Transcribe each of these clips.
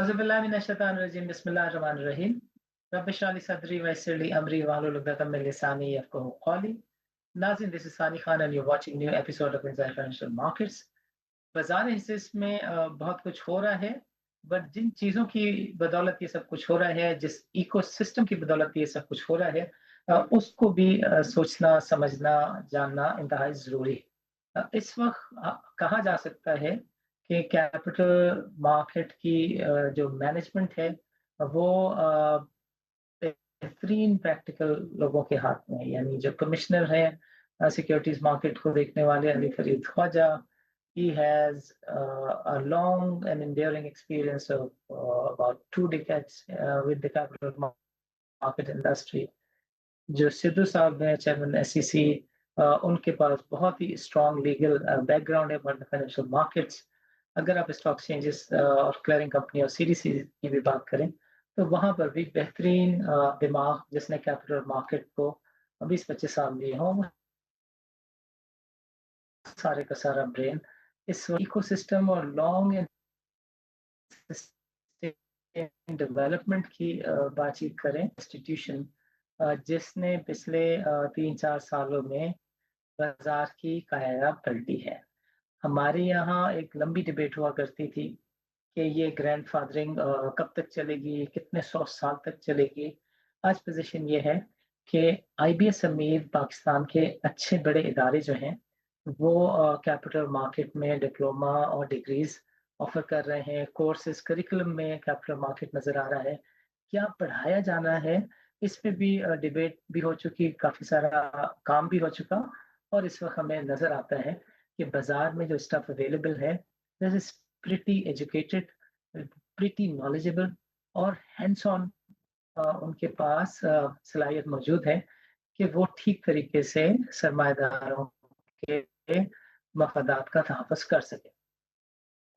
أعوذ بالله من الشيطان الرجيم بسم الله الرحمن الرحيم رب اشرح لي صدري ويسر لي أمري واحلل عقدة من لساني يفقهوا قولي ناظرین this is Sani Khan and you're watching new episode of Inside Financial Markets. बाजार हिस्से में बहुत कुछ हो रहा है बट जिन चीज़ों की बदौलत ये सब कुछ हो रहा है जिस इकोसिस्टम की बदौलत ये सब कुछ हो रहा है उसको भी सोचना समझना जानना इंतहाई ज़रूरी है। इस वक्त कहा जा सकता है कि कैपिटल मार्केट की जो मैनेजमेंट है वो बेहतरीन प्रैक्टिकल लोगों के हाथ में है। यानी जो कमिश्नर हैं सिक्योरिटीज मार्केट को देखने वाले Ali Farid Khwaja, he has a long and enduring experience of about 2 decades with the capital market industry. जो सिद्धू साहब हैं चेयरमैन एसईसी, उनके पास बहुत ही स्ट्रॉन्ग लीगल बैकग्राउंड है फॉर द फाइनेंशियल मार्केट्स। अगर आप स्टॉक एक्सचेंजेस और क्लियरिंग कंपनी और सीडीसी की भी बात करें तो वहां पर भी बेहतरीन दिमाग जिसने कैपिटल मार्केट को 20-25 साल दिए हों, सारे का सारा ब्रेन इस इकोसिस्टम और लॉन्ग डेवलपमेंट की बातचीत करें। इंस्टीट्यूशन जिसने पिछले 3-4 सालों में बाजार की काया पलटी है। हमारे यहाँ एक लंबी डिबेट हुआ करती थी कि ये ग्रैंडफादरिंग कब तक चलेगी, कितने 100 साल तक चलेगी। आज पोजीशन ये है कि आईबीएस समेत पाकिस्तान के अच्छे बड़े इदारे जो हैं वो कैपिटल मार्केट में डिप्लोमा और डिग्रीज ऑफर कर रहे हैं। कोर्सेज करिकुलम में कैपिटल मार्केट नजर आ रहा है। क्या पढ़ाया जाना है इस पे भी डिबेट भी हो चुकी, काफी सारा काम भी हो चुका और इस वक्त हमें नजर आता है कि बाजार में जो स्टफ अवेलेबल है this is pretty educated, pretty knowledgeable और हैंड्स ऑन उनके पास सलाहियत मौजूद है कि वो ठीक तरीके से सरमाएदारों के मफादात का तहफ़्फ़ुज़ कर सके।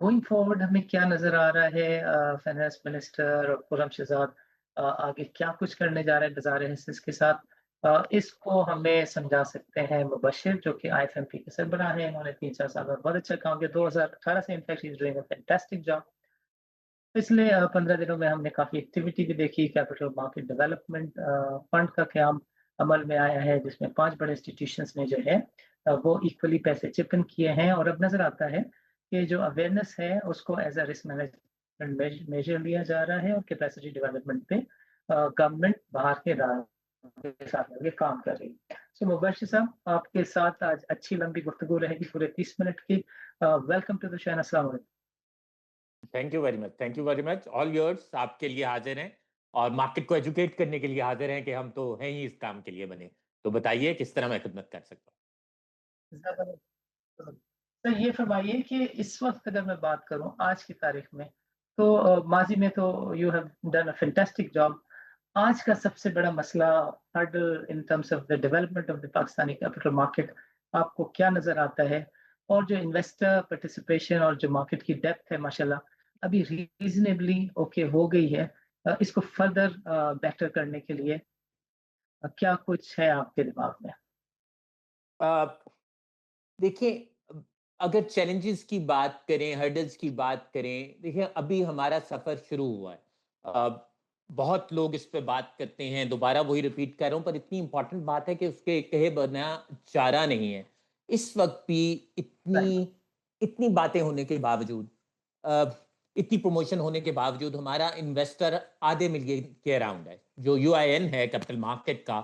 गोइंग फॉरवर्ड हमें क्या नजर आ रहा है, फाइनेंस मिनिस्टर और खुर्रम शहजाद आगे क्या कुछ करने जा रहे हैं बाजार हिस्सेस के साथ, इसको हमें समझा सकते हैं मुबशिर जो कि आईएफएमपी के सरबराह हैं। इन्होंने 3-4 साल में बहुत अच्छा काम किया। 2018 से in fact he is doing a fantastic job. पिछले 15 दिनों में हमने काफी एक्टिविटी भी देखी। कैपिटल मार्केट डेवलपमेंट फंड का क़याम अमल में आया है जिसमें 5 बड़े इंस्टीट्यूशंस ने जो है वो इक्वली पैसे चिप इन किए हैं और अब नजर आता है कि जो अवेयरनेस है उसको as a risk management measure लिया जा रहा है और कैपेसिटी डेवलपमेंट पे गवर्नमेंट बाहर के इदारों के साथ मिलकर काम कर रही है। सो मुबशिर साहब आपके साथ आज अच्छी लंबी गुफ्तगू रहेगी पूरे 30 मिनट की। Welcome to the show. अस्सलाम वालेकुम। Thank you very much, thank you very much. All yours, आपके लिए हाजिर हैं और मार्केट को एजुकेट करने के लिए हाजिर हैं कि हम तो हैं ही इस काम के लिए बने। तो बताइए किस तरह मैं खिदमत कर सकता हूँ। तो ये फरमाइए कि इस वक्त अगर मैं बात करूं आज की तारीख में तो माजी में तो you have done a fantastic job. आज का सबसे बड़ा मसला hurdle in terms of the development of the Pakistani capital market आपको क्या नजर आता है? और जो इन्वेस्टर पार्टिसिपेशन और जो मार्केट की डेप्थ है माशाल्लाह अभी रीजनेबली ओके हो गई है, इसको फर्दर बेटर करने के लिए क्या कुछ है आपके दिमाग में? देखिए, अगर चैलेंजेस की बात करें, हर्डल्स की बात करें, देखिए अभी हमारा सफर शुरू हुआ है। बहुत लोग इस पे बात करते हैं, दोबारा वही रिपीट कर रहा हूं, पर इतनी इंपॉर्टेंट बात है कि उसके कहे बना चारा नहीं है। इस वक्त भी इतनी इतनी बातें होने के बावजूद, इतनी प्रमोशन होने के बावजूद हमारा इन्वेस्टर आधे मिलियन के अराउंड है। जो यूआईएन है कैपिटल मार्केट का,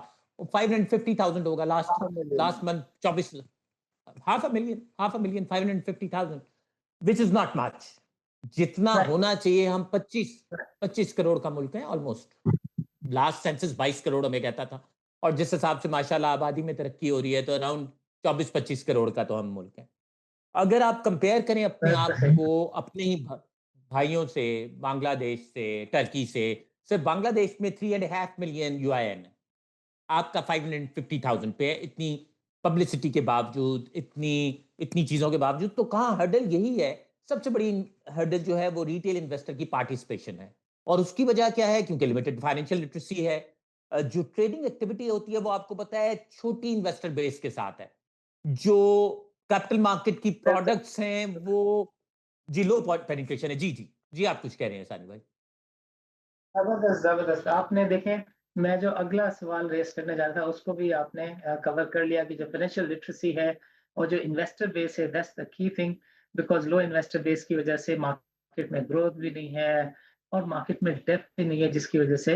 550,000 होगा last month 24, half a million, 550,000, which is not much. जितना होना चाहिए, हम 25 करोड़ का मुल्क है ऑलमोस्ट। लास्ट सेंसस 22 करोड़ हमें कहता था और जिस हिसाब से माशाल्लाह आबादी में तरक्की हो रही है तो अराउंड 24-25 करोड़ का तो हम मुल्क है। अगर आप कंपेयर करें अपने आप को अपने ही भाइयों से, बांग्लादेश से, टर्की से, सिर्फ बांग्लादेश में 3.5 मिलियन यूआईएन है, आपका 550,000 पे। इतनी पब्लिसिटी के बावजूद, इतनी इतनी चीजों के बावजूद, तो कहाँ हर्डल यही है। सबसे बड़ी हर्डल जो है वो रिटेल इन्वेस्टर की पार्टिसिपेशन है और उसकी वजह क्या है? क्योंकि लिमिटेड फाइनेंशियल लिटरेसी है। जो ट्रेडिंग एक्टिविटी होती है वो आपको पता है छोटी इन्वेस्टर बेस के साथ है। जो कैपिटल मार्केट की प्रोडक्ट्स हैं वो जी लो पेनिट्रेशन है। जी जी जी, आप कुछ कह रहे हैं सानी भाई। زبردست زبردست آپ نے دیکھیں، میں جو اگلا سوال ریس کرنے جا رہا تھا اس کو بھی آپ نے کور کر لیا کہ جو فائنینشیل لٹریسی ہے اور جو انویسٹر بیس ہے، that's the key thing, because love investor بیس کی وجہ سے مارکیٹ میں گروتھ بھی نہیں ہے اور مارکیٹ میں ڈیپتھ بھی نہیں ہے، جس کی وجہ سے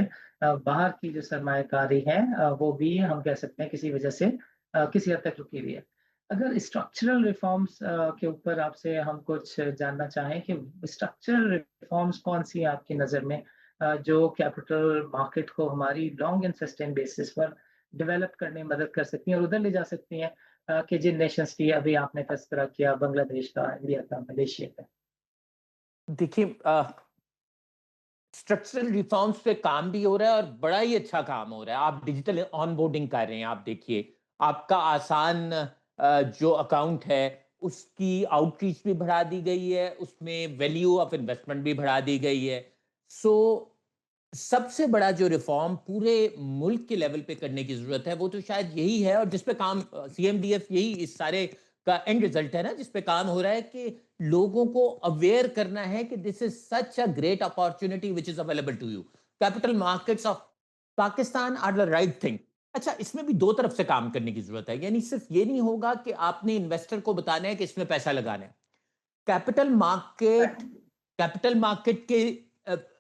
باہر کی جو سرمایہ کاری ہے وہ بھی ہم کہہ سکتے ہیں کسی وجہ سے کسی حد تک رکی ہوئی ہے۔ اگر اسٹرکچرل ریفارمس کے اوپر آپ سے ہم کچھ جاننا چاہیں کہ اسٹرکچرل ریفارمس کون سی ہیں آپ کی نظر میں جو کیپٹل مارکیٹ کو ہماری long and sustain basis per develop کرنے میں مدد کر سکتی ہیں اور ادھر لے جا سکتی ہیں کہ جن نیشنز کی ابھی آپ نے تذکرہ کیا، بنگلہ دیش کا، انڈیا کا، ملیشیا کا۔ دیکھیے اسٹرکچرل ریفارمس پہ کام بھی ہو رہا ہے اور بڑا ہی اچھا کام ہو رہا ہے. آپ ڈیجیٹل آن بورڈنگ کر رہے ہیں. آپ دیکھیے آپ کا آسان جو اکاؤنٹ ہے اس کی آؤٹ ریچ بھی بڑھا دی گئی ہے, اس میں ویلیو آف انویسٹمنٹ بھی بڑھا دی گئی ہے. سو سب سے بڑا جو ریفارم پورے ملک کے لیول پہ کرنے کی ضرورت ہے وہ تو شاید یہی ہے, اور جس پہ کام سی ایم ڈی ایف یہی اس سارے کا اینڈ ریزلٹ ہے نا, جس پہ کام ہو رہا ہے کہ لوگوں کو اویئر کرنا ہے کہ this is such a great opportunity which is available to you. Capital markets of Pakistan are the right thing. اچھا, اس میں بھی دو طرف سے کام کرنے کی ضرورت ہے, یعنی صرف یہ نہیں ہوگا کہ آپ نے انویسٹر کو بتانا ہے کہ اس میں پیسہ لگانا ہے. کیپٹل مارکیٹ کے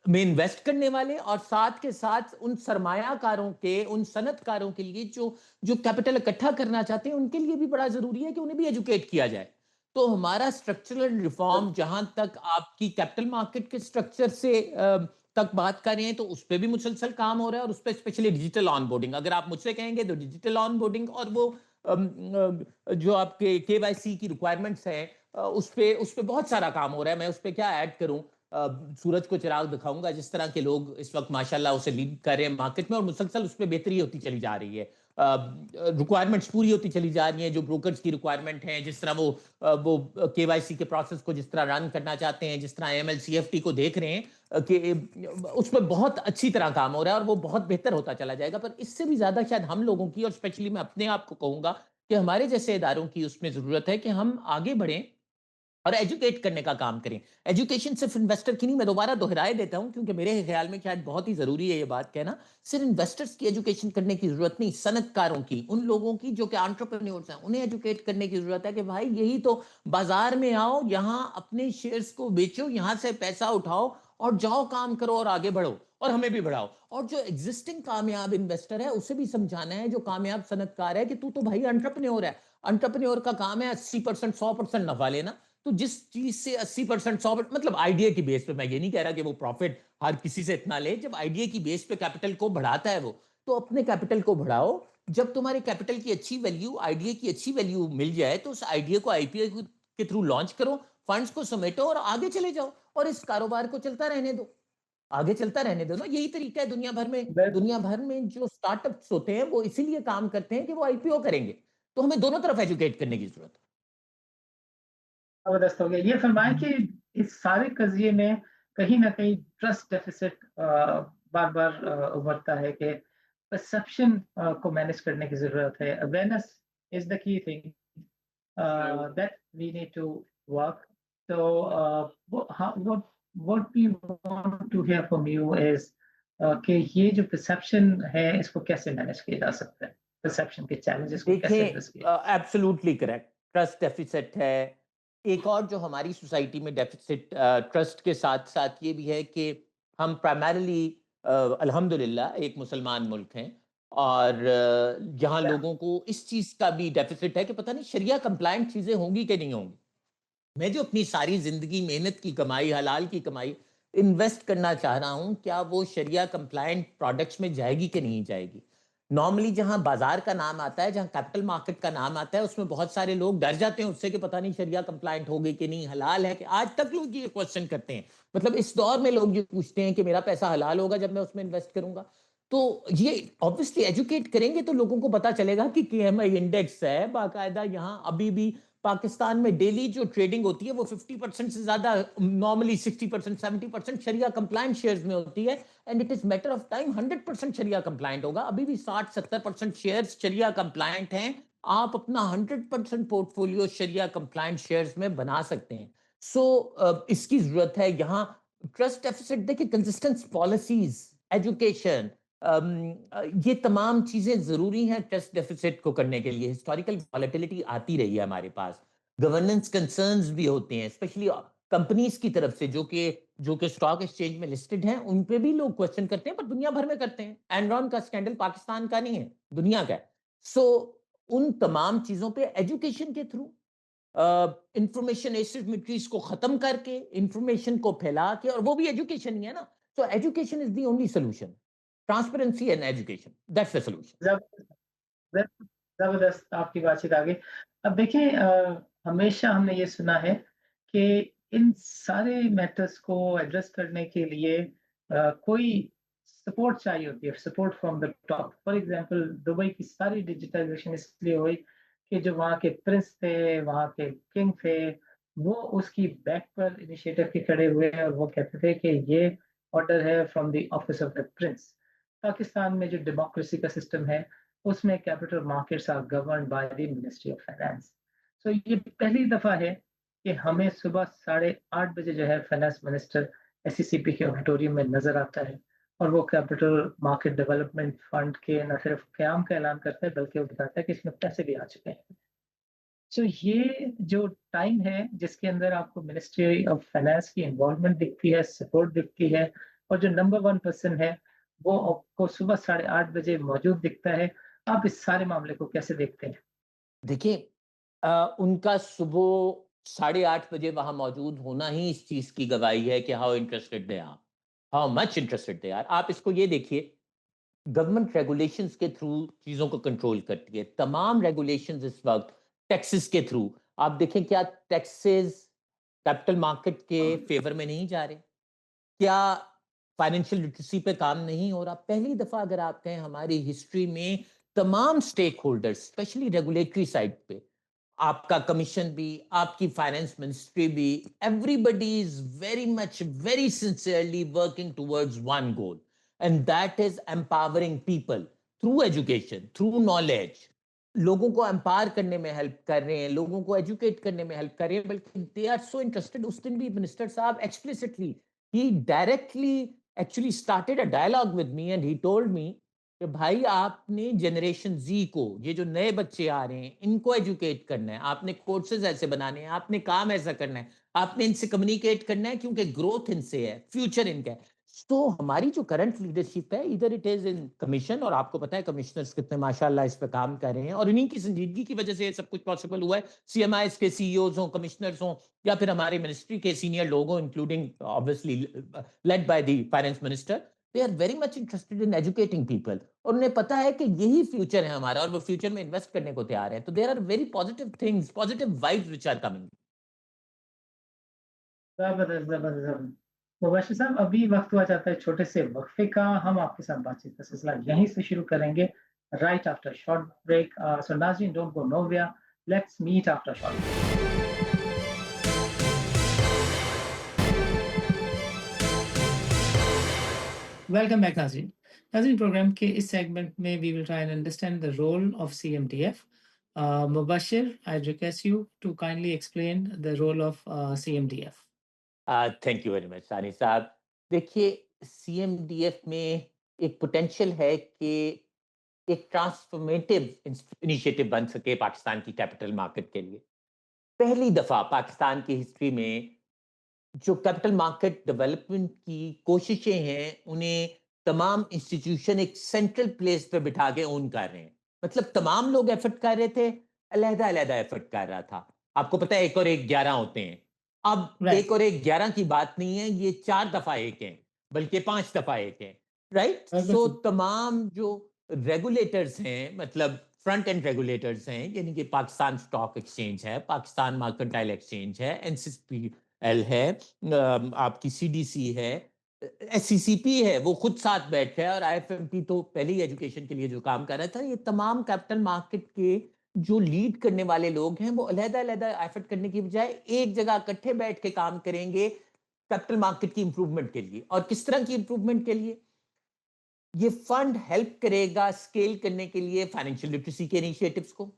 میں انویسٹ کرنے والے اور ساتھ کے ساتھ ان سرمایہ کاروں کے, ان صنعت کاروں کے لیے جو کیپٹل اکٹھا کرنا چاہتے ہیں ان کے لیے بھی بڑا ضروری ہے کہ انہیں بھی ایجوکیٹ کیا جائے. تو ہمارا اسٹرکچرل ریفارم جہاں تک آپ کی کیپٹل مارکیٹ کے اسٹرکچر سے تک بات کر رہے ہیں تو اس پہ بھی مسلسل کام ہو رہا ہے, اور اس پہ اسپیشلی ڈیجیٹل آن بورڈنگ. اگر آپ مجھ سے کہیں گے تو ڈیجیٹل آن بورڈنگ اور وہ جو آپ کے وائی سی کی ریکوائرمنٹس ہیں اس پہ بہت سارا کام ہو رہا ہے. میں اس پہ کیا ایڈ کروں, سورج کو چراغ دکھاؤں گا, جس طرح کے لوگ اس وقت ماشاءاللہ اسے لیڈ کر رہے ہیں مارکیٹ میں, اور مسلسل اس پہ بہتری ہوتی چلی جا رہی ہے. ریکوائرمنٹس پوری ہوتی چلی جا رہی ہیں, جو بروکرز کی ریکوائرمنٹ ہیں, جس طرح وہ کے وائی سی کے پروسیس کو جس طرح رن کرنا چاہتے ہیں, جس طرح M L C F T کو دیکھ رہے ہیں کہ اس میں بہت اچھی طرح کام ہو رہا ہے اور وہ بہت بہتر ہوتا چلا جائے گا. پر اس سے بھی زیادہ شاید ہم لوگوں کی, اور اسپیشلی میں اپنے آپ کو کہوں گا کہ ہمارے جیسے اداروں کی اس میں ضرورت ہے کہ ہم آگے بڑھیں اور ایجوکیٹ کرنے کا کام کریں. ایجوکیشن صرف انویسٹر کی نہیں, میں دوبارہ دہرائے دیتا ہوں کیونکہ میرے خیال میں شاید بہت ہی ضروری ہے یہ بات کہنا. صرف انویسٹرز کی ایجوکیشن کرنے کی ضرورت نہیں, صنعت کاروں کی, ان لوگوں کی جو کہ انٹرپرینیورز ہیں, انہیں ایجوکیٹ کرنے کی ضرورت ہے کہ بھائی یہی تو بازار میں آؤ, یہاں اپنے شیئرز کو بیچو, یہاں سے پیسہ اٹھاؤ اور جاؤ کام کرو اور آگے بڑھو اور ہمیں بھی بڑھاؤ. اور جو ایگزسٹنگ کامیاب انویسٹر ہے اسے بھی سمجھانا ہے, جو کامیاب صنعت کار ہے, کہ تو بھائی انٹرپرینیور ہے. انٹرپرینیور کا کام ہے 80% 100% نفع لینا. تو جس چیز سے 80% 100% مطلب آئیڈیا کی بیس پہ, میں یہ نہیں کہہ رہا کہ وہ پروفٹ ہر کسی سے اتنا لے, جب آئیڈیا کی بیس پہ کیپٹل کو بڑھاتا ہے وہ, تو اپنے کیپٹل کو بڑھاؤ. جب تمہارے کیپٹل کی اچھی ویلیو, آئیڈیا کی اچھی ویلیو مل جائے تو اس آئیڈیا کو آئی پی او کے تھرو لانچ کرو, فنڈز کو سمیٹو اور آگے چلے جاؤ, اور اس کاروبار کو چلتا رہنے دو, آگے چلتا رہنے دو نا. یہی طریقہ ہے دنیا بھر میں. بالکل دنیا بھر میں جو سٹارٹ اپس ہوتے ہیں وہ اسی لیے کام کرتے ہیں کہ وہ آئی پی او کریں گے. تو ہمیں دونوں طرف ایجوکیٹ کرنے کی ضرورت ہے. زبردست ہو گیا. یہ فرمائیں کہ اس سارے قضیے میں کہیں نہ کہیں ٹرسٹ ڈیفیسٹ بار بار ابھرتا ہے کہ پرسپشن کو مینج کرنے کی ضرورت ہے. Awareness is the key thing that we need to work. تو what we want to hear from you is کہ یہ جو پرسپشن ہے اس کو کیسے مینج کیا جا سکتا ہے, پرسپشن کے چیلنجز کو کیسے دیکھیں ایڈریس کیا. ایبسولوٹلی کریکٹ, ٹرسٹ ڈیفیسٹ ہے. ایک اور جو ہماری سوسائٹی میں ڈیفیسٹ ٹرسٹ کے ساتھ ساتھ یہ بھی ہے کہ ہم پرائمرلی الحمدللہ ایک مسلمان ملک ہیں, اور یہاں لوگوں کو اس چیز کا بھی ڈیفیسٹ ہے کہ پتہ نہیں شریعہ کمپلائنٹ چیزیں ہوں گی کہ نہیں ہوں گی. میں جو اپنی ساری زندگی محنت کی کمائی, حلال کی کمائی انویسٹ کرنا چاہ رہا ہوں, کیا وہ شریعہ کمپلائنٹ پروڈکٹس میں جائے گی کہ نہیں جائے گی. نارملی جہاں بازار کا نام آتا ہے, جہاں کیپٹل مارکیٹ کا نام آتا ہے, اس میں بہت سارے لوگ ڈر جاتے ہیں اس سے کہ پتہ نہیں شریعہ کمپلائنٹ ہوگی کہ نہیں, حلال ہے کہ. آج تک لوگ یہ کوشچن کرتے ہیں, مطلب اس دور میں لوگ یہ پوچھتے ہیں کہ میرا پیسہ حلال ہوگا جب میں اس میں انویسٹ کروں گا. تو یہ obviously ایجوکیٹ کریں گے تو لوگوں کو پتا چلے گا کہ KMI انڈیکس ہے باقاعدہ. یہاں ابھی بھی پاکستان میں ڈیلی جو ٹریڈنگ ہوتی ہے وہ 50% سے زیادہ, نارملی 60% 70% شریعہ کمپلائنٹ شیئرز میں ہوتی ہے, and it is matter of time 100% شریعہ کمپلائنٹ ہوگا. ابھی بھی 60-70% شیئرز شریعہ کمپلائنٹ ہیں. آپ اپنا 100% پورٹ فولیو شریعہ کمپلائنٹ شیئرز میں بنا سکتے ہیں. سو اس کی ضرورت ہے. یہاں ट्रस्ट डेफिसिट देखिए, कंसिस्टेंट पॉलिसीज, एजुकेशन, ये तमाम चीजें जरूरी हैं ट्रस्ट डेफिसिट को करने के लिए। हिस्टोरिकल वॉलेटिलिटी आती रही है हमारे पास, गवर्नेंस कंसर्न्स भी होते हैं, स्पेशली कंपनीज की तरफ से जो कि स्टॉक एक्सचेंज में लिस्टेड हैं, उन पे भी लोग क्वेश्चन करते हैं, पर दुनिया भर में करते हैं। एनरॉन का स्कैंडल पाकिस्तान का नहीं है, दुनिया का है। सो उन तमाम चीजों पे एजुकेशन के थ्रू, इंफॉर्मेशन एसिमेट्रीज को खत्म करके, इंफॉर्मेशन को फैला के, और वो भी एजुकेशन ही है ना। So education is the only solution, transparency and education, that's the solution. जबरदस्त आपकी बातचीत आगे। अब देखिए हमेशा हमने ये सुना है कि इन सारे मैटर्स को एड्रेस करने के लिए कोई सपोर्ट चाहिए होती है, support from the top. For example Dubai की सारी डिजिटाइजेशन इसलिए हुई कि जो वहाँ के प्रिंस थे, वहाँ के किंग थे, वो उसकी बैक पर इनिशिएटिव के खड़े हुए और वो कहते थे कि ये ऑर्डर है from the office of the prince. Pakistan में जो डेमोक्रेसी का सिस्टम है उसमें capital markets are governed by the ministry of finance. So ये पहली दफा है कि हमें सुबह 8:30 बजे जो है फाइनेंस मिनिस्टर एससीसीपी के ऑडिटोरियम में नजर आता है और वो कैपिटल मार्केट डेवलपमेंट फंड के न सिर्फ क्याम का ऐलान करता है बल्कि वो बताता है कि इसमें पैसे भी आ चुके हैं। सो ये जो टाइम है जिसके अंदर आपको मिनिस्ट्री ऑफ फाइनेंस की इन्वॉल्वमेंट दिखती है, सपोर्ट दिखती है, और जो नंबर वन पर्सन है वो आपको सुबह 8:30 बजे मौजूद दिखता है। आप इस सारे मामले को कैसे देखते हैं? देखिए, उनका सुबह 8:30 बजे वहां मौजूद होना ही इस चीज की गवाही है कि how interested they are, how much interested they are. आप इसको ये देखिए, गवर्नमेंट रेगुलेशंस के थ्रू चीजों को कंट्रोल करती है। तमाम रेगुलेशंस इस वक्त टैक्सेस के थ्रू, आप देखें क्या टैक्सेस कैपिटल मार्केट के फेवर में नहीं जा रहे? क्या फाइनेंशियल लिटरेसी पे काम नहीं हो रहा? पहली दफा अगर आप कहें हमारी हिस्ट्री में, तमाम stakeholders, specially regulatory side पे, आपका कमीशन भी, आपकी फाइनेंस मिनिस्ट्री भी, everybody is very much, very sincerely working towards one goal, and that is empowering people through education, through knowledge. लोगों को एम्पावर करने में हेल्प कर रहे हैं, लोगों को एजुकेट करने में हेल्प कर रहे हैं, बल्कि दे आर सो इंटरेस्टेड। उस दिन भी मिनिस्टर साहब explicitly, he directly actually started a dialogue with me and he told me कि भाई आपने जनरेशन जी को, ये जो नए बच्चे आ रहे हैं, इनको एजुकेट करना है, आपने कोर्सेज ऐसे बनाने हैं, आपने काम ऐसा करना है, आपने इनसे कम्युनिकेट करना है, क्योंकि ग्रोथ इनसे है, फ्यूचर इनका है। तो हमारी जो करंट लीडरशिप है, इधर इट इज इन कमीशन, और आपको पता है कमिश्नर्स कितने माशाल्लाह इस पे काम कर रहे हैं, और इन्हीं की संजीदगी की वजह से ये सब कुछ पॉसिबल हुआ है। सीएमआईज के सीईओज हों, कमिश्नर्स हों, या फिर हमारे मिनिस्ट्री के सीनियर लोग हों, including obviously led by the finance minister, they are very much interested in educating people, और उन्हें पता है कि यही फ्यूचर है हमारा, और वो फ्यूचर में इन्वेस्ट करने को तैयार है। तो there are very positive things, positive vibes which are coming. जबरदस्त, जबरदस्त, जबरदस्त। मुबशिर साहब अभी वक्त हुआ जाता है छोटे से वक्फे का। हम आपके साथ बातचीत का सिलसिला यहीं से शुरू करेंगे right after short break. So नाज़रीन don't go nowhere, let's meet after short break. Welcome back नाज़रीन। नाज़रीन प्रोग्राम के इस सेगमेंट में we will try and understand the role of CMDF. Mubashir, I request you to kindly explain the role of CMDF. Thank you very much Sani sahab. देखिए, सीएमडीएफ में एक potential है कि एक ट्रांसफॉर्मेटिव इनिशिएटिव बन सके पाकिस्तान की कैपिटल मार्केट के लिए। पहली दफा पाकिस्तान की हिस्ट्री में जो कैपिटल मार्केट डेवलपमेंट की कोशिशें हैं, उन्हें तमाम इंस्टीट्यूशन एक सेंट्रल प्लेस पे बिठा के ओन कर रहे हैं। मतलब तमाम लोग एफर्ट कर रहे थे, अलहदा अलहदा एफर्ट कर रहा था। आपको पता है 1 और 1 11 होते हैं। अब राइट। 1 और 1 11 की बात नहीं है, ये 4 दफा 1 है, बल्कि 5 दफा 1 है, राइट? बिल्कुल सो सही। तमाम जो रेगुलेटर्स हैं, मतलब फ्रंट एंड रेगुलेटर्स हैं, यानी कि पाकिस्तान स्टॉक एक्सचेंज है, पाकिस्तान मर्केंटाइल एक्सचेंज है, एनसीपी एल है, आपकी सीडीसी है, एससीसीपी है, वो खुद साथ बैठे है, और आईएफएमटी तो पहले ही एजुकेशन के लिए जो काम कर रहा था। ये तमाम कैपिटल मार्केट के जो लीड करने वाले लोग हैं, वो अलहदा अलहदा एफर्ट करने की बजाय एक जगह इकट्ठे बैठ के काम करेंगे कैपिटल मार्केट की इंप्रूवमेंट के लिए। और किस तरह की इंप्रूवमेंट के लिए? ये फंड हेल्प करेगा स्केल करने के लिए फाइनेंशियल लिटरेसी के इनिशिएटिव्स को,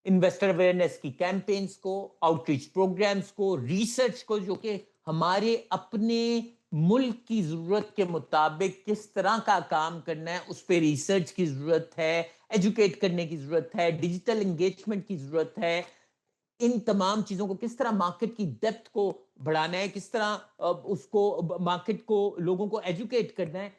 इन्वेस्टर अवेयरनेस की कैंपेन्स को, आउटरीच प्रोग्राम्स को, रिसर्च को, जो कि हमारे अपने ملک کی ضرورت کے مطابق کس طرح کا کام کرنا ہے، اس پہ ریسرچ کی ضرورت ہے، ایجوکیٹ کرنے کی ضرورت ہے، ڈیجیٹل انگیجمنٹ کی ضرورت ہے، ان تمام چیزوں کو کس طرح مارکیٹ کی ڈیپتھ کو بڑھانا ہے، کس طرح اس کو مارکیٹ کو لوگوں کو ایجوکیٹ کرنا ہے،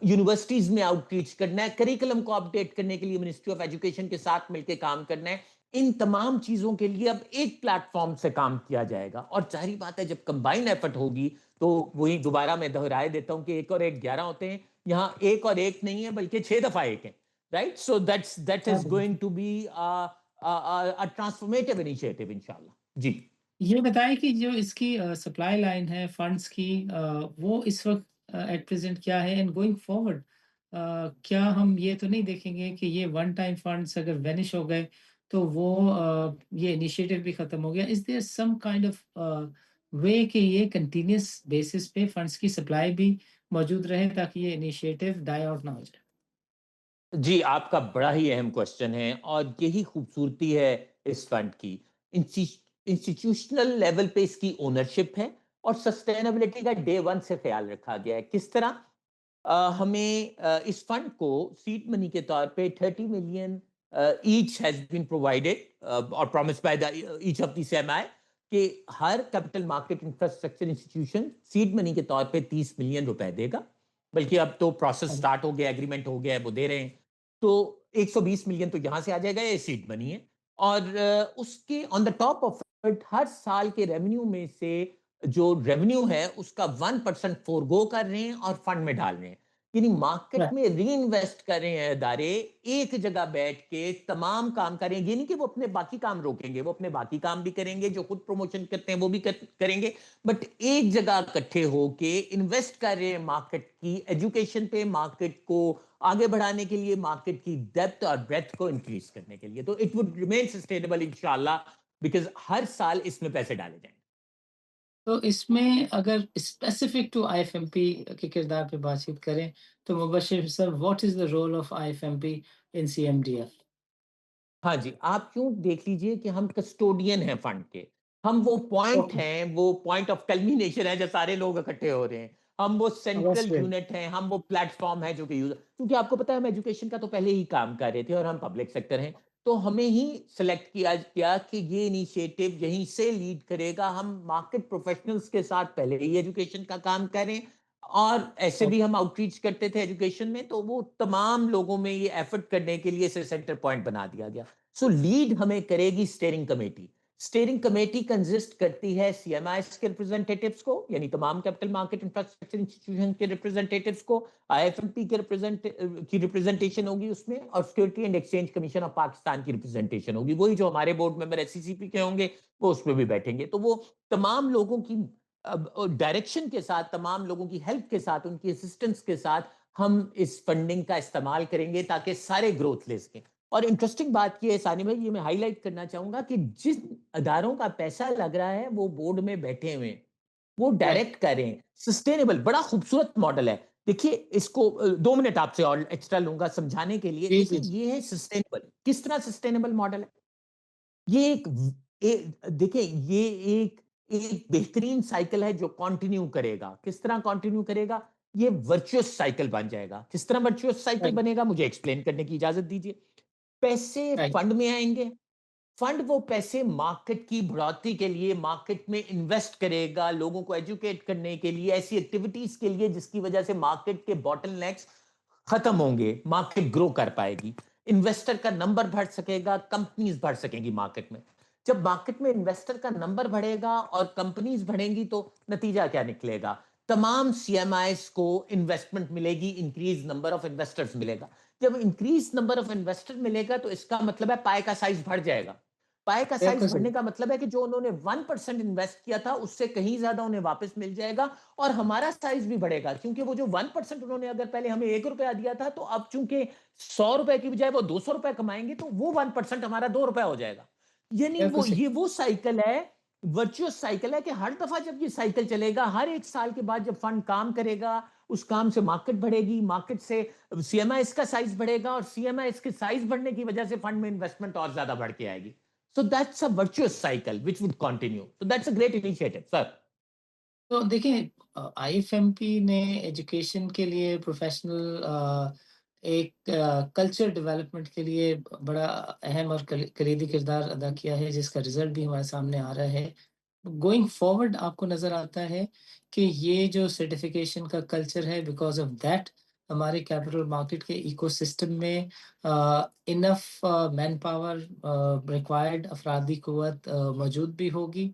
یونیورسٹیز میں آؤٹ ریچ کرنا ہے، کریکلم کو اپڈیٹ کرنے کے لیے منسٹری آف ایجوکیشن کے ساتھ مل کے کام کرنا ہے. ان تمام چیزوں کے لیے اب ایک پلیٹ فارم سے کام کیا جائے گا. اور ظاہری بات ہے جب کمبائن ایفرٹ ہوگی تو وہی دوبارہ میں دہرائے دیتا ہوں کہ 1 اور 1 11 ہوتے ہیں. یہاں 1 اور 1 نہیں ہے بلکہ 6 دفعہ 1 ہے. رائٹ؟ سو دیٹ ہاں از بالکل. Going to be transformative initiative انشاءاللہ. جی یہ بتائیں کہ جو اس کی سپلائی لائن ہے فنڈس کی، وہ اس وقت ایٹ پریزنٹ کیا ہے، اینڈ گوئنگ فارورڈ کیا ہم یہ تو نہیں دیکھیں گے کہ یہ ون ٹائم فنڈس اگر وینش ہو گئے تو وہ یہ انیشیٹو بھی ختم ہو گیا؟ از دیر سم کائنڈ آف وے کہ یہ کنٹینیوس بیسس پہ فنڈس کی سپلائی بھی موجود رہے تاکہ یہ انیشیٹو ڈائی آؤٹ نہ ہو جائے؟ جی، آپ کا بڑا ہی اہم کوشچن ہے اور یہی خوبصورتی ہے اس فنڈ کی. انسٹیٹیوشنل لیول پہ اس کی اونرشپ ہے اور سسٹینیبلٹی کا ڈے 1 سے خیال رکھا گیا ہے. کس طرح؟ ہمیں اس فنڈ کو سیڈ منی کے طور پہ 30 million each has been provided اور promise by the each of the CMI کہ ہر capital market infrastructure institution seed money کے طور پہ 30 ملین روپے دے گا. بلکہ اب تو پروسیس سٹارٹ ہو گیا، ایگریمنٹ ہو گیا ہے، وہ دے رہے ہیں. تو 120 ملین تو یہاں سے آ جائے گا، یہ سیڈ منی ہے. اور اس کے آن دا ٹاپ آف اٹ ہر سال کے ریونیو میں سے جو ریونیو ہے اس کا 1% فورگو کر رہے ہیں اور فنڈ میں ڈال رہے ہیں. یعنی مارکیٹ میں ری انویسٹ کر رہے ہیں ادارے، ایک جگہ بیٹھ کے تمام کام کریں گے. یہ نہیں کہ وہ اپنے باقی کام روکیں گے، وہ اپنے باقی کام بھی کریں گے، جو خود پروموشن کرتے ہیں وہ بھی کریں گے، بٹ ایک جگہ اکٹھے ہو کے انویسٹ کر رہے ہیں مارکیٹ کی ایجوکیشن پہ، مارکیٹ کو آگے بڑھانے کے لیے، مارکیٹ کی ڈیپتھ اور بریتھ کو انکریز کرنے کے لیے. تو اٹ وڈ ریمین سسٹینیبل انشاءاللہ، بیکاز ہر سال اس میں پیسے ڈالے جائیں. تو اس میں اگر specific to I F M P کے کردار پہ بات چیت کریں تو Mubashir sir, what is the role of I F M P in CMDF؟ ہاں جی، آپ کیوں دیکھ لیجئے کہ ہم کسٹوڈین ہیں فنڈ کے. ہم وہ پوائنٹ اوکے، ہیں، وہ پوائنٹ آف کلمینیشن ہے جو سارے لوگ اکٹھے ہو رہے ہیں. ہم وہ دیٹس سینٹرل گریٹ. یونٹ ہیں، ہم وہ پلیٹ فارم ہے جو کہ یوزر، کیونکہ آپ کو پتا ہے ہم ایجوکیشن کا تو پہلے ہی کام کر رہے تھے اور ہم پبلک سیکٹر ہیں، تو ہمیں ہی سلیکٹ کیا کہ یہ انیشیٹو یہیں سے لیڈ کرے گا. ہم مارکیٹ پروفیشنلز کے ساتھ پہلے ہی ایجوکیشن کا کام کریں اور ایسے بھی ہم آؤٹ ریچ کرتے تھے ایجوکیشن میں، تو وہ تمام لوگوں میں یہ ایفرٹ کرنے کے لیے اسے سینٹر پوائنٹ بنا دیا گیا. سو لیڈ ہمیں کرے گی steering committee. Steering committee consist کرتی ہے CMIs کے ریپرزینٹیٹیوز کو، یعنی تمام کیپٹل مارکیٹ انفراسٹرکچر انسٹیٹیوشن کے ریپرزینٹیٹیوز کو. IFMP کی ریپرزینٹیشن ہوگی اس میں، اور security and exchange commission of Pakistan کی ریپرزینٹیشن ہوگی. وہی جو ہمارے بورڈ ممبر SCCP کے ہوں گے وہ اس میں بھی بیٹھیں گے. تو وہ تمام لوگوں کی ڈائریکشن کے ساتھ، تمام لوگوں کی ہیلپ کے ساتھ، ان کی اسسٹنس کے ساتھ ہم اس فنڈنگ کا استعمال کریں گے تاکہ سارے گروتھ لے سکیں. اور انٹرسٹنگ بات یہ ہے ثانی بھائی، یہ میں ہائی لائٹ کرنا چاہوں گا کہ جن اداروں کا پیسہ لگ رہا ہے وہ بورڈ میں بیٹھے ہوئے ہیں، وہ ڈائریکٹ کر رہے ہیں. سسٹینیبل بڑا خوبصورت ماڈل ہے. دیکھیے اس کو 2 منٹ آپ سے اور ایکسٹرا لوں گا سمجھانے کے لیے. جی جی دیکھیں یہ ہے سسٹینیبل. کس طرح سسٹینیبل ماڈل ہے؟ یہ دیکھیں یہ ایک بہترین سائیکل ہے جو کنٹینیو کرے گا. کس طرح کنٹینیو کرے گا؟ یہ ورچوس سائیکل بن جائے گا. کس طرح ورچوس سائیکل بنے گا مجھے ایکسپلین کرنے کی اجازت دیجیے. پیسے فنڈ میں آئیں گے، فنڈ وہ پیسے مارکیٹ کی بڑھوتری کے لیے مارکیٹ میں انویسٹ کرے گا، لوگوں کو ایجوکیٹ کرنے کے لیے، ایسی ایکٹیویٹیز کے لیے جس کی وجہ سے مارکیٹ کے باٹل نیکس ختم ہوں گے، مارکیٹ گرو کر پائے گی، انویسٹر کا نمبر بڑھ سکے گا، کمپنیز بڑھ سکیں گی مارکیٹ میں. جب مارکیٹ میں انویسٹر کا نمبر بڑھے گا اور کمپنیز بڑھیں گی تو نتیجہ کیا نکلے گا؟ تمام CMIs کو انویسٹمنٹ ملے گی، انکریز نمبر آف انویسٹرز ملے گا. جب انکریز نمبر آف انویسٹر ملے گا تو اس کا مطلب ہے پائے کا سائز بڑھ جائے گا. پائے کا سائز بالکل صحیح. بڑھنے کا مطلب ہے کہ جو انہوں نے 1% انویسٹ کیا تھا اس سے کہیں زیادہ انہیں واپس مل جائے گا اور ہمارا سائز بھی بڑھے گا. کیونکہ وہ جو 1% انہوں نے اگر پہلے ہمیں 1 روپیہ دیا تھا تو اب چونکہ 100 روپے کی بجائے وہ 200 روپے کمائیں گے تو وہ 1% ہمارا 2 روپے ہو جائے گا. یعنی بالکل صحیح. یہ وہ سائیکل ہے، ورچوس سائیکل ہے کہ ہر دفعہ جب یہ سائیکل چلے گا، ہر 1 سال کے بعد جب فنڈ کام کرے گا، اس کام سے مارکیٹ بڑھے گی، مارکیٹ سے CMIs کا سائز بڑھے گا اور CMIs کے سائز بڑھنے کی وجہ سے فنڈ میں انویسٹمنٹ اور زیادہ بڑھ کے آئے گی. So that's a virtuous cycle which would continue. So that's a great initiative, sir. تو دیکھیں आई एफ एम पी ने एजुकेशन के लिए प्रोफेशनल एक कल्चर डेवलपमेंट के लिए बड़ा अहम और कलीदी किरदार अदा किया है, जिसका रिजल्ट भी हमारे सामने आ रहा है। गोइंग फॉरवर्ड आपको नज़र आता है कि ये जो सर्टिफिकेशन का कल्चर है, बिकॉज़ ऑफ दैट हमारे कैपिटल मार्केट के इकोसिस्टम में इनफ मैन पावर रिक्वायर्ड अफरादी क़ुव्वत मौजूद भी होगी,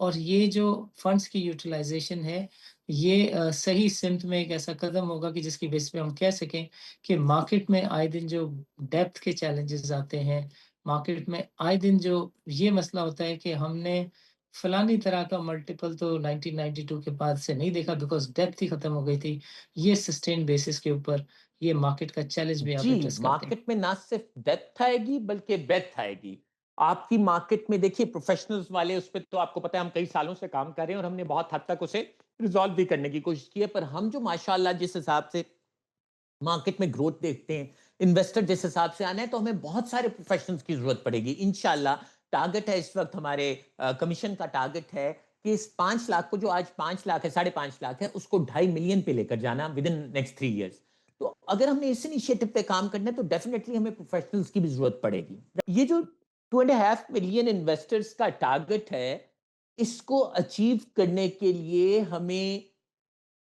और ये जो फंड्स की यूटिलाइज़ेशन है, ये सही सिमत में एक ऐसा कदम होगा कि जिसकी बेस पे हम कह सकें कि मार्केट में आए दिन जो डेप्थ के चैलेंजेस आते हैं, मार्केट में आए दिन जो ये मसला होता है कि हमने फलानी तरह का मल्टीपल तो 1992 के बाद से नहीं देखा, बिकॉज़ डेप्थ ही खत्म हो गई थी। ये सस्टेन्ड बेसिस के ऊपर ये मार्केट का चैलेंज भी आप जी, एड्रेस करते हैं। मार्केट में ना सिर्फ डेप्थ आएगी बल्कि ब्रेड्थ आएगी। आपकी मार्केट में देखिए प्रोफेशनल्स वाले उस पे तो आपको पता है हम कई सालों से काम कर रहे हैं और हमने बहुत हद तक उसे रिज़ॉल्व भी करने की कोशिश की है। पर हम जो माशाल्लाह जिस हिसाब से मार्केट में ग्रोथ देखते हैं, इन्वेस्टर जिस हिसाब से आना है, तो हमें बहुत सारे प्रोफेशनल्स की ज़रूरत पड़ेगी। इंशाल्लाह टारगेट है इस वक़्त हमारे कमीशन का टारगेट है कि इस 5 लाख को जो आज 5 लाख है, 5.5 लाख है, उसको 2.5 मिलियन पे लेकर जाना विदिन नेक्स्ट 3 इयर्स। तो अगर हमने इस इनिशिएटिव पे काम करना है तो डेफिनिटली हमें प्रोफेशनल्स की भी ज़रूरत पड़ेगी। ये जो 2.5 मिलियन इन्वेस्टर्स का टारगेट है, इसको अचीव करने के लिए हमें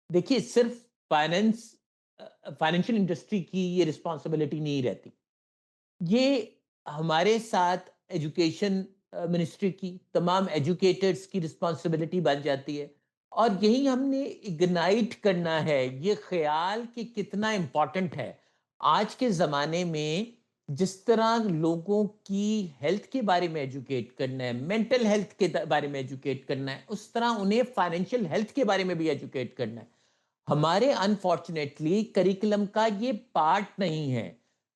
देखिए सिर्फ फाइनेंस फाइनेंशियल इंडस्ट्री की ये रिस्पॉन्सिबिलिटी नहीं रहती। ये हमारे साथ एजुकेशन मिनिस्ट्री की तमाम एजुकेटर्स की रिस्पॉन्सिबिलिटी बन जाती है और यही हमने इग्नाइट करना है ये ख्याल कि कितना इम्पोर्टेंट है आज के ज़माने में जिस तरह लोगों की हेल्थ के बारे में एजुकेट करना है, मेंटल हेल्थ के बारे में एजुकेट करना है, उस तरह उन्हें फाइनेंशियल हेल्थ के बारे में भी एजुकेट करना है। हमारे अनफॉर्चुनेटली करिकुलम का ये पार्ट नहीं है।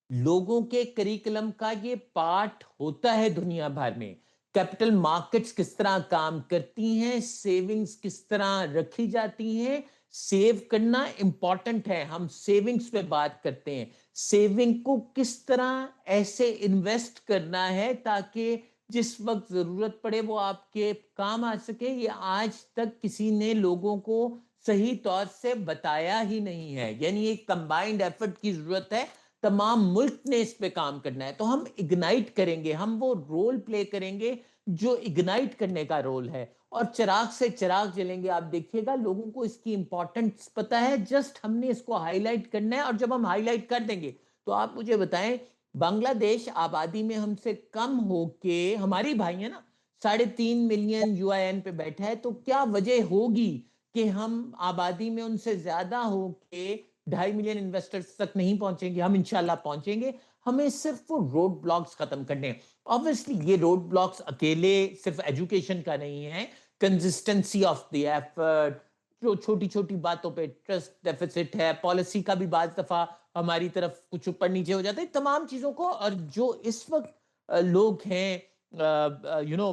लोगों के करिकुलम का ये पार्ट होता है दुनिया भर में। कैपिटल मार्केट्स किस तरह काम करती हैं, सेविंग्स किस तरह रखी जाती हैं, सेव करना इंपॉर्टेंट है। हम सेविंग्स पे बात करते हैं। सेविंग को किस तरह ऐसे इन्वेस्ट करना है ताकि जिस वक्त जरूरत पड़े वो आपके काम आ सके, ये आज तक किसी ने लोगों को सही तौर से बताया ही नहीं है। यानी एक कंबाइंड एफर्ट की जरूरत है। तमाम मुल्क ने इस पे काम करना है। तो हम इग्नाइट करेंगे, हम वो रोल प्ले करेंगे जो इग्नाइट करने का रोल है और चिराग से चिराग जलेंगे। आप देखिएगा लोगों को इसकी इंपॉर्टेंस पता है, जस्ट हमने इसको हाईलाइट करना है और जब हम हाईलाइट कर देंगे तो आप मुझे बताएं, बांग्लादेश आबादी में हमसे कम होके हमारी भाई है ना 3.5 मिलियन यूआईएन पे बैठा है, तो क्या वजह होगी कि हम आबादी में उनसे ज्यादा होके 2.5 मिलियन इन्वेस्टर्स तक नहीं पहुंचेंगे? हम इंशाल्लाह पहुंचेंगे। हमें सिर्फ वो रोड ब्लॉक्स खत्म करने हैं। ऑब्वियसली ये रोड ब्लॉक्स अकेले सिर्फ एजुकेशन का नहीं है, कंसिस्टेंसी ऑफ द एफर्ट, जो छोटी छोटी बातों पे ट्रस्ट डेफिसिट है, पॉलिसी का भी बाज दफा हमारी तरफ कुछ ऊपर नीचे हो जाता है, तमाम चीजों को। और जो इस वक्त लोग हैं, you know,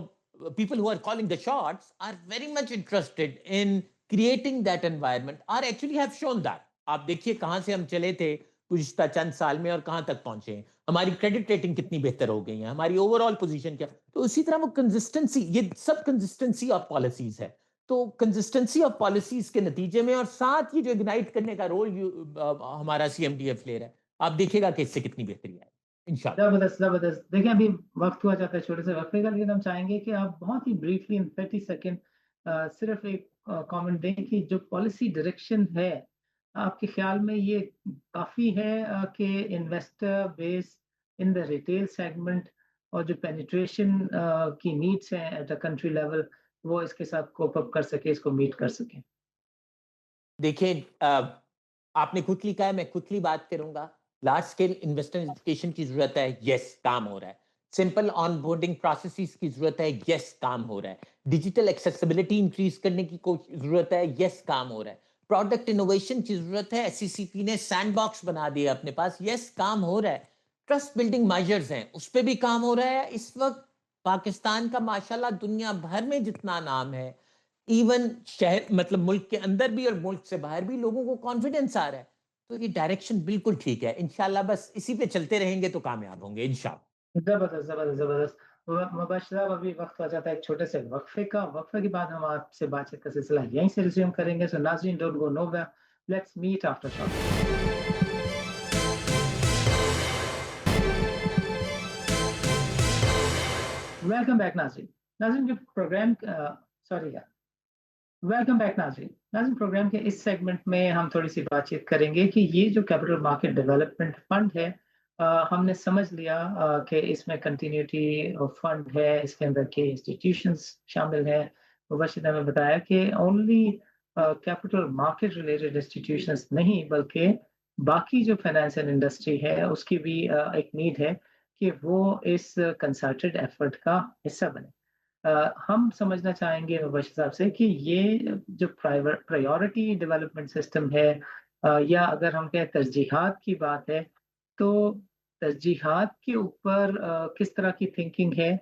people who are calling the shots are very much interested in creating that environment, are actually have shown that। आप देखिए कहां से हम चले थे गुज़िश्ता चंद साल में और कहां तक पहुंचे हैं। हमारी क्रेडिट रेटिंग कितनी बेहतर हो गई है, हमारी ओवरऑल पोजीशन क्या। तो इसी तरह वो कंसिस्टेंसी, ये सब कंसिस्टेंसी ऑफ पॉलिसीज है। तो कंसिस्टेंसी ऑफ पॉलिसीज के नतीजे में और साथ ये जो इग्नाइट करने का रोल हमारा सीएमडीएफ ले रहा है, आप देखिएगा कि इससे कितनी बेहतरी आए इंशाल्लाह। जबरदस्त, जबरदस्त। देखिए अभी वक्त हुआ जाता है छोटे से वक्फे का, लेकिन हम चाहेंगे कि आप बहुत ही ब्रीफली इन 30 सेकेंड सिर्फ एक कमेंट दें कि जो पॉलिसी डायरेक्शन है, आपके ख्याल में ये काफी है कि investor base in the retail segment और जो पेनिट्रेशन की नीड्स हैं एट अ कंट्री लेवल, वो इसके साथ कोप अप कर सके, इसको मीट कर सके? देखिए आपने क्विकली कहा है, मैं क्विकली बात करूंगा। लार्ज स्केल इन्वेस्टर एजुकेशन की जरूरत है, यस काम हो रहा है। सिंपल ऑन बोर्डिंग प्रोसेसेस की जरूरत है, यस काम हो रहा है। डिजिटल एक्सेसिबिलिटी इंक्रीज करने की जरूरत है, यस काम हो रहा है। प्रोडक्ट इनोवेशन की जरूरत है, एससीसीपी ने सैंडबॉक्स बना दिया अपने पास, यस काम हो रहा है। ट्रस्ट बिल्डिंग मेजर्स हैं, उस पर भी काम हो रहा है। इस वक्त पाकिस्तान का माशाल्लाह दुनिया भर में जितना नाम है, इवन शहर मतलब मुल्क के अंदर भी और मुल्क से बाहर भी लोगों को कॉन्फिडेंस आ रहा है। तो ये डायरेक्शन बिल्कुल ठीक है। इंशाल्लाह बस इसी पे चलते रहेंगे तो कामयाब होंगे इंशाल्लाह। जबरदस्त, जबरदस्त, जबरदस्त। मुबशर साहब, अभी वक्त हो जाता है एक छोटे से वक्फे का। वक्फे के बाद हम आपसे बातचीत का सिलसिला यहीं से रिज्यूम करेंगे। सो नाज़रीन, don't go nowhere, let's meet after short break. Welcome back नाज़रीन। नाज़रीन, जो प्रोग्राम सॉरी यार वेलकम बैक नाज़रीन। नाज़रीन, प्रोग्राम के इस सेगमेंट में हम थोड़ी सी बातचीत करेंगे कि ये जो कैपिटल मार्केट डेवलपमेंट फंड है, हमने समझ लिया कि इसमें कंटिन्यूटी फंड है, इसके अंदर के इंस्टीट्यूशंस शामिल हैं। मुबशिर ने हमें बताया कि only capital market related institutions नहीं, बल्कि बाकी जो फाइनेंस एंड इंडस्ट्री है उसकी भी एक नीड है कि वो इस कंसर्टेड एफर्ट का हिस्सा बने। हम समझना चाहेंगे मुबशिर साहब से कि ये जो प्रायोरिटी डेवलपमेंट सिस्टम है, या अगर हम कहें तरजीहात की बात है, तो तरजीहात के ऊपर किस तरह की थिंकिंग है,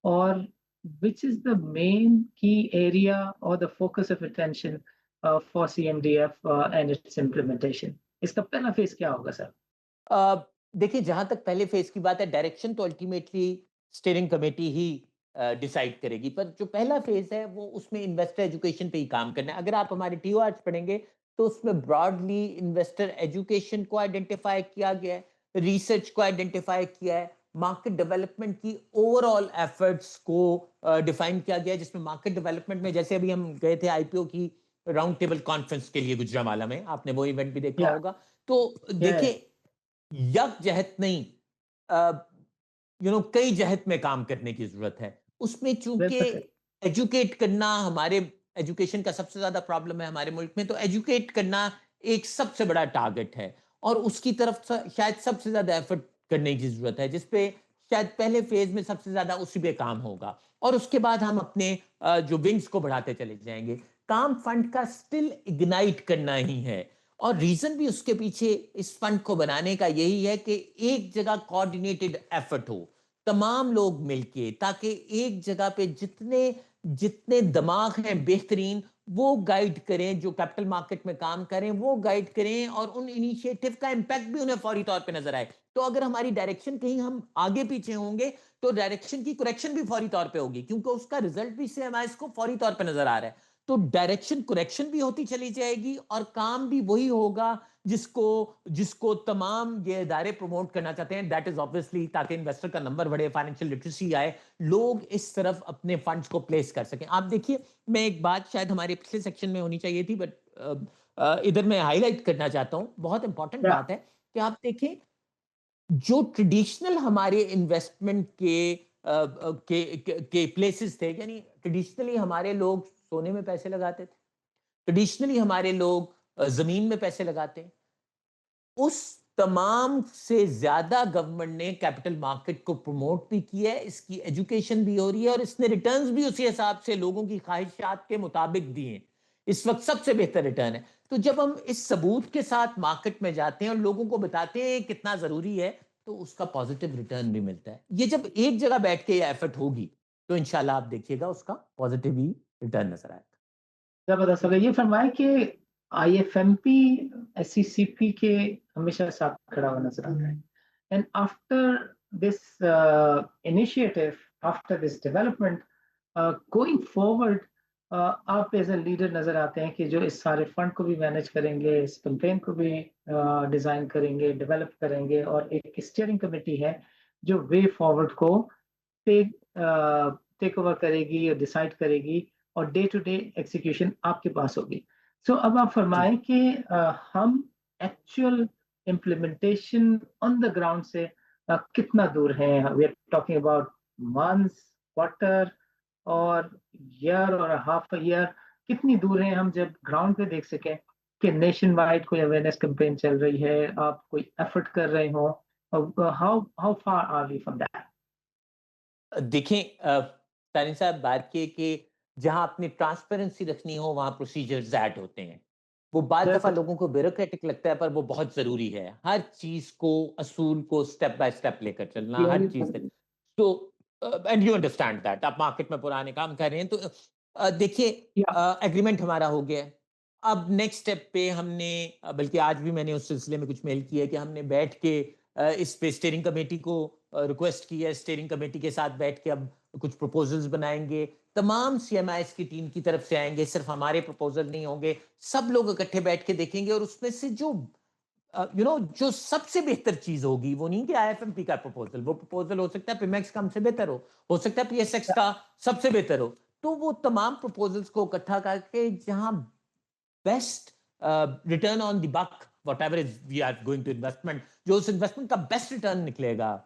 और which is the main key area और the focus of attention for CMDF and its implementation. इसका पहला फेज क्या होगा सर? अ, देखिए, जहां तक पहले फेज की बात है, डायरेक्शन तो अल्टीमेटली स्टीयरिंग कमेटी ही डिसाइड करेगी, पर जो पहला फेज है वो उसमें इन्वेस्टर एजुकेशन पे ही काम करना है। अगर आप हमारे टीओआर पढ़ेंगे तो उसमें ब्रॉडली इन्वेस्टर एजुकेशन को आइडेंटिफाई किया गया है, रिसर्च को आइडेंटिफाई किया है, मार्केट डेवलपमेंट की ओवरऑल एफर्ट्स को डिफाइन किया गया है, जिसमें मार्केट डेवलपमेंट में जैसे अभी हम गए थे आईपीओ की राउंड टेबल कॉन्फ्रेंस के लिए गुजरावाला में, आपने वो इवेंट भी देखा या होगा। तो या देखिए, यकजहत नहीं, कई जहत में काम करने की जरूरत है। उसमें चूंकि बिल्कुल सही। एजुकेट करना, हमारे एजुकेशन का सबसे ज्यादा प्रॉब्लम है हमारे मुल्क में, तो एजुकेट करना एक सबसे बड़ा टारगेट है, और उसकी तरफ शायद सबसे ज्यादा एफर्ट करने की जरूरत है, जिसपे शायद पहले फेज में सबसे ज्यादा उसी पे काम होगा, और उसके बाद हम अपने जो विंग्स को बढ़ाते चले जाएंगे। काम फंड का स्टिल इग्नाइट करना ही है, और रीजन भी उसके पीछे इस फंड को बनाने का यही है कि एक जगह कोऑर्डिनेटेड एफर्ट हो, तमाम लोग मिलके, ताकि एक जगह पे जितने जितने दिमाग हैं बेहतरीन, वो गाइड करें, जो कैपिटल मार्केट में काम करें वो गाइड करें, और उन इनिशिएटिव का इंपैक्ट भी उन्हें फौरी तौर पे नजर आए। तो अगर हमारी डायरेक्शन कहीं हम आगे पीछे होंगे, तो डायरेक्शन की करेक्शन भी फौरी तौर पे होगी, क्योंकि उसका रिजल्ट भी सीएमआईएस को फौरी तौर पे नजर आ रहा है। तो डायरेक्शन करेक्शन भी होती चली जाएगी, और काम भी वही होगा जिसको जिसको तमाम ये इदारे प्रमोट करना चाहते हैं, दैट इज ऑब्वियसली ताकि इन्वेस्टर का नंबर बढ़े, फाइनेंशियल लिटरेसी आए, लोग इस तरफ अपने फंड्स को प्लेस कर सकें। आप देखिए, मैं एक बात शायद हमारे पिछले सेक्शन में होनी चाहिए थी, बट इधर मैं हाईलाइट करना चाहता हूं, बहुत इंपॉर्टेंट या बात है कि आप देखें, जो ट्रेडिशनल हमारे इन्वेस्टमेंट के प्लेसेस थे, यानी ट्रेडिशनली हमारे लोग सोने में पैसे लगाते थे, ट्रेडिशनली हमारे लोग जमीन में पैसे लगाते हैं, उस तमाम से ज्यादा गवर्नमेंट ने कैपिटल मार्केट को प्रमोट भी किया है, इसकी एजुकेशन भी हो रही है, और इसने रिटर्न्स भी उसी हिसाब से लोगों की ख्वाहिशात के मुताबिक दिए हैं। इस वक्त सबसे बेहतर रिटर्न है। तो जब हम इस सबूत के साथ मार्केट में जाते हैं और लोगों को बताते हैं कितना जरूरी है, तो उसका पॉजिटिव रिटर्न भी मिलता है। ये जब एक जगह बैठ के ये एफर्ट होगी, तो इंशाल्लाह आप देखिएगा उसका पॉजिटिव ही रिटर्न नजर आएगा। जबरदस्त हो गया। ये फरमाए कि आईएफएमपी एससीसीपी के हमेशा साथ खड़ा हुआ नजर आता है, and after this initiative, after this development, going forward, आप एज ए लीडर नजर आते हैं कि जो इस सारे फंड को भी मैनेज करेंगे, इस कैंपेन को भी डिजाइन करेंगे, डेवलप करेंगे, और एक स्टीयरिंग कमेटी है जो वे फॉरवर्ड को टेक टेक ओवर करेगी और डिसाइड करेगी, और डे टू डे एग्जीक्यूशन आपके पास होगी। सो अब आप जी। फरमाएं कि हम actual implementation on the ground से कितना दूर हैं? We are talking about months, quarter, और ईयर और हाफ ईयर। कितनी दूर हैं हम जब ग्राउंड पे देख सकें कि नेशन वाइड कोई अवेयरनेस कैंपेन चल रही है, आप कोई एफर्ट कर रहे हो? How how far are we from that? देखें, तारिन साहब, बात की कि जहां अपनी ट्रांसपेरेंसी रखनी हो वहां प्रोसीजर्स ऐड होते हैं। वो बाद दफा बिल्कुल। लोगों को ब्यूरोक्रेटिक लगता है, पर वो बहुत जरूरी है, हर चीज को, असूल को स्टेप बाय स्टेप लेकर चलना, हर चीज। तो एंड यू अंडरस्टैंड दैट, आप मार्केट में पुराने काम कर रहे हैं, तो देखिए, या एग्रीमेंट हमारा हो गया है। अब नेक्स्ट स्टेप पे हमने बल्कि आज भी मैंने उस सिलसिले में कुछ मेल किया है कि हमने बैठ के اس پہ اسٹیئرنگ کمیٹی کو ریکویسٹ کی ہے, اسٹیئرنگ کمیٹی کے ساتھ بیٹھ کے اب کچھ پروپوزلز بنائیں گے, تمام سی ایم آئیز کی ٹیم کی طرف سے آئیں گے, صرف ہمارے پروپوزل نہیں ہوں گے, سب لوگ اکٹھے بیٹھ کے دیکھیں گے, اور اس میں سے جو جو سب سے بہتر چیز ہوگی وہ نہیں کہ آئی ایف ایم پی کا پروپوزل, وہ پروپوزل ہو سکتا ہے پیمیکس کا ہم سے بہتر ہو سکتا ہے پی ایس ایکس کا سب سے بہتر ہو, تو وہ تمام پروپوزلز کو اکٹھا کر کے جہاں best return on the book whatever is we are going to investment, جو اس انویسٹمنٹ کا بیسٹ ریٹرن نکلے گا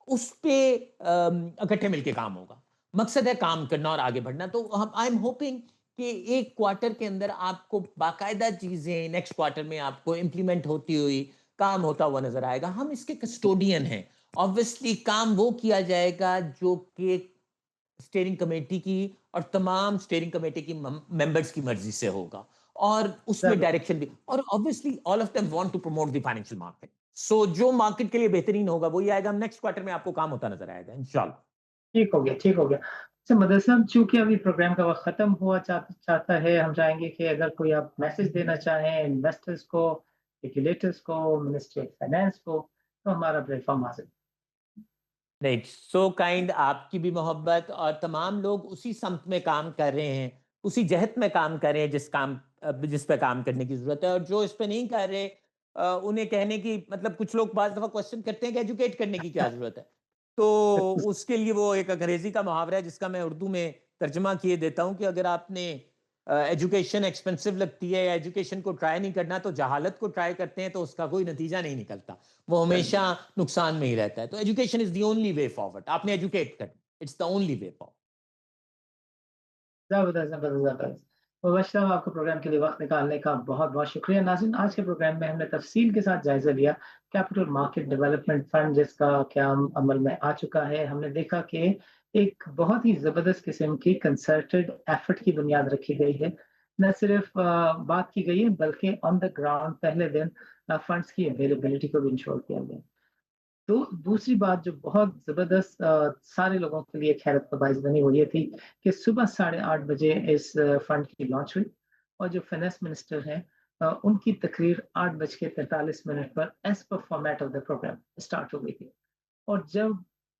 اس پہ اکٹھے مل کے کام ہوگا. مقصد ہے کام کرنا اور آگے بڑھنا. تو آئی ایم ہوپنگ کہ ایک کوارٹر کے اندر آپ کو باقاعدہ چیزیں نیکسٹ کوارٹر میں آپ کو امپلیمنٹ ہوتی ہوئی کام ہوتا ہوا نظر آئے گا. ہم اس کے کسٹوڈین ہیں, obviously کام وہ کیا جائے گا جو کہ اسٹیئرنگ کمیٹی کی اور تمام اسٹیئرنگ کمیٹی کی ممبرز کی مرضی سے ہوگا, اور اس میں ڈائریکشن بھی, اور obviously all of them want to promote the financial market. So جو مارکیٹ کے لیے بہترین ہوگا وہی آئے گا. ہم نیکسٹ کوارٹر میں آپ کو کام ہوتا نظر آئے گا انشاءاللہ. ٹھیک ہو گیا, ٹھیک ہو گیا. اچھا مدر صاحب, چونکہ ابھی پروگرام کا وقت ختم ہوا چاہتا ہے, ہم چاہیں گے کہ اگر کوئی آپ میسج دینا چاہیں انویسٹرز کو, ریگولیٹرز کو, منسٹری آف فائنانس کو, تو ہمارا پلیٹ فارم حاضر. نہیں, سو کائنڈ, آپ کی بھی محبت, اور تمام لوگ اسی سمت میں کام کر رہے ہیں, اسی جہت میں کام کر رہے ہیں جس پہ کام کرنے کی ضرورت ہے, اور جو اس پہ نہیں کر رہے انہیں کہنے کی مطلب, کچھ لوگ بعض دفعہ کوشچن کرتے ہیں کہ ایجوکیٹ کرنے کی کیا ضرورت ہے, تو اس کے لیے وہ ایک انگریزی کا محاورہ ہے جس کا میں اردو میں ترجمہ کیے دیتا ہوں کہ اگر آپ نے ایجوکیشن ایکسپینسو لگتی ہے یا ایجوکیشن کو ٹرائی نہیں کرنا تو جہالت کو ٹرائی کرتے ہیں, تو اس کا کوئی نتیجہ نہیں نکلتا, وہ ہمیشہ نقصان میں ہی رہتا ہے. تو education is the only way forward, آپ نے ایجوکیٹ کرنا, it's the only way forward. زبردست زبردست زبردست. مبشرہ, آپ کو پروگرام کے لیے وقت نکالنے کا بہت بہت شکریہ. ناظرین, آج کے پروگرام میں ہم نے تفصیل کے ساتھ جائزہ لیا کیپٹل مارکیٹ ڈیولپمنٹ فنڈ جس کا قیام عمل میں آ چکا ہے. ہم نے دیکھا کہ ایک بہت ہی زبردست قسم کی کنسرٹڈ ایفرٹ کی بنیاد رکھی گئی ہے. نہ صرف بات کی گئی ہے بلکہ آن دا گراؤنڈ پہلے دن فنڈس کی اویلیبلٹی کو بھی انشور کیا گیا. تو دوسری بات جو بہت زبردست سارے لوگوں کے لیے حیرت کا باعث بنی وہ یہ تھی کہ صبح 8:30 بجے اس فنڈ کی لانچ ہوئی, اور جو فائنانس منسٹر ہیں ان کی تقریر 8:43 پر as per format of the programme start ہو گئی تھی. اور جب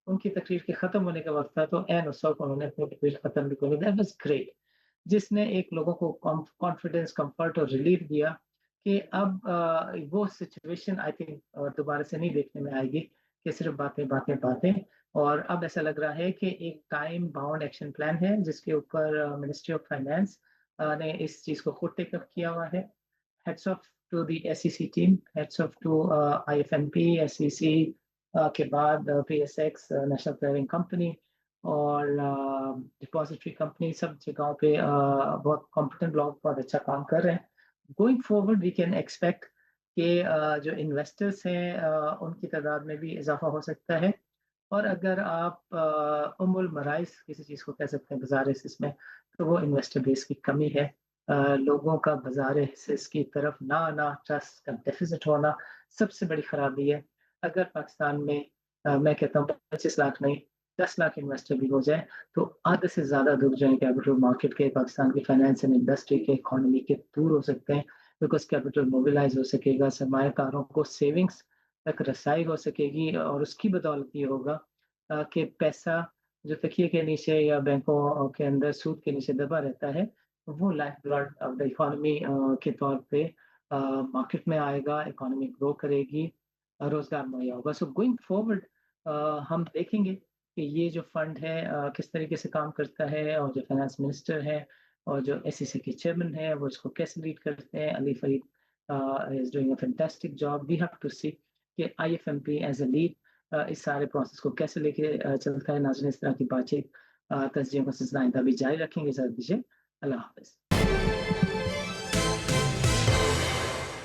ان کی تقریر کے ختم ہونے کا وقت تھا تو عین اس وقت انہوں نے اپنی تقریر ختم بھی کر. دیٹ واز گریٹ, جس نے ایک لوگوں کو کانفیڈنس, کمفرٹ اور ریلیف دیا کہ اب وہ سچویشن آئی تھنک دوبارہ سے نہیں دیکھنے میں آئے گی کہ صرف باتیں باتیں باتیں. اور اب ایسا لگ رہا ہے کہ ایک ٹائم باؤنڈ ایکشن پلان ہے جس کے اوپر منسٹری آف فائنانس نے اس چیز کو خود ٹیک اپ کیا ہوا ہے. Heads of to the S E C team, heads of to I F M P, S E C کے بعد P S X national clearing company اور ڈپازٹری کمپنی, سب جگہوں پہ بہت کمپٹنٹ لوگ بہت اچھا کام کر رہے ہیں. Going forward we can expect کہ جو انویسٹرس ہیں ان کی تعداد میں بھی اضافہ ہو سکتا ہے. اور اگر آپ المرائز کسی چیز کو کہہ سکتے ہیں بازار حصص میں, تو وہ انویسٹر بیس کی کمی ہے. لوگوں کا بازار حصص کی طرف نہ آنا, ٹرسٹ کا ڈیفیزٹ ہونا سب سے بڑی خرابی ہے. اگر پاکستان میں میں کہتا ہوں 25 لاکھ نہیں 10 لاکھ انویسٹر بھی ہو جائے تو آدھے سے زیادہ دکھ جائیں کیپٹل مارکیٹ کے, پاکستان کی فائنینس اینڈ انڈسٹری کے, اکانومی کے دور ہو سکتے ہیں. بیکاز کیپٹل موبلائز ہو سکے گا, سرمایہ کاروں کو سیونگس تک رسائی ہو سکے گی, اور اس کی بدولت یہ ہوگا کہ پیسہ جو تکیے کے نیچے یا بینکوں کے اندر سود کے نیچے دبا رہتا ہے وہ lifeblood of the economy کے طور پہ مارکیٹ میں آئے گا, اکانومی گرو کرے گی, روزگار مہیا ہوگا. سو گوئنگ فارورڈ ہم دیکھیں گے کہ یہ جو فنڈ ہے کس طریقے سے کام کرتا ہے, اور جو فائنانس منسٹر ہے اور جو ایس ای سی کے چیئرمین ہے وہ اس کو کیسے لیڈ کرتے ہیں. علی Farid is doing a fantastic job. We have to see کہ I F M P is a lead اس سارے پروسیس کو کیسے لے کے چلتا ہے. ناظرین, اس طرح کی بات چیت تسجیل کو سلسلہ آئندہ بھی جاری رکھیں گے. سر دیجیے, اللہ حافظ.